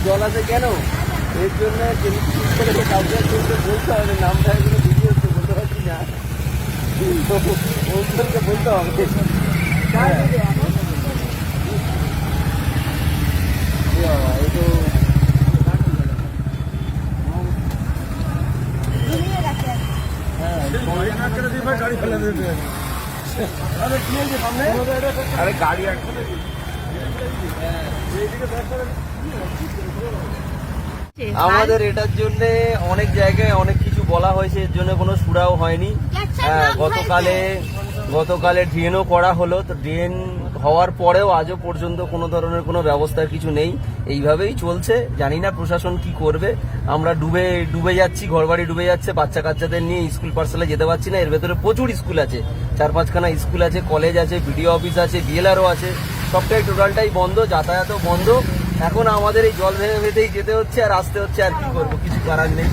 জল আছে কেন এর জন্য কাউকে বলতে হবে নামটা এগুলো ভিডিও বলতে পারছি না অনুষ্ঠানকে বলতে হবে এই তো আরে গাড়ি আমাদের এটার জন্য অনেক জায়গায় অনেক কিছু বলা হয়েছে, এর জন্য কোনো সুরাও হয়নি। গতকালে ড্রেনও করা হলো, তো ড্রেন হওয়ার পরেও আজও পর্যন্ত কোনো ধরনের কোনো ব্যবস্থার কিছু নেই। এইভাবেই চলছে, জানি না প্রশাসন কি করবে। আমরা ডুবে যাচ্ছি, ঘরবাড়ি ডুবে যাচ্ছে, বাচ্চা কাচ্চাদের নিয়ে স্কুল পার্সেলে যেতে পারছি না। এর ভেতরে প্রচুর স্কুল আছে, 4-5খানা স্কুল আছে, কলেজ আছে, বিডিও অফিস আছে, বিএলআরও আছে, সবটাই টোটালটাই বন্ধ, যাতায়াতও বন্ধ। এখন আমাদের এই জল ভেঙে ভেতেই যেতে হচ্ছে আর আসতে হচ্ছে, আর কি করবো, কিছু করার নেই।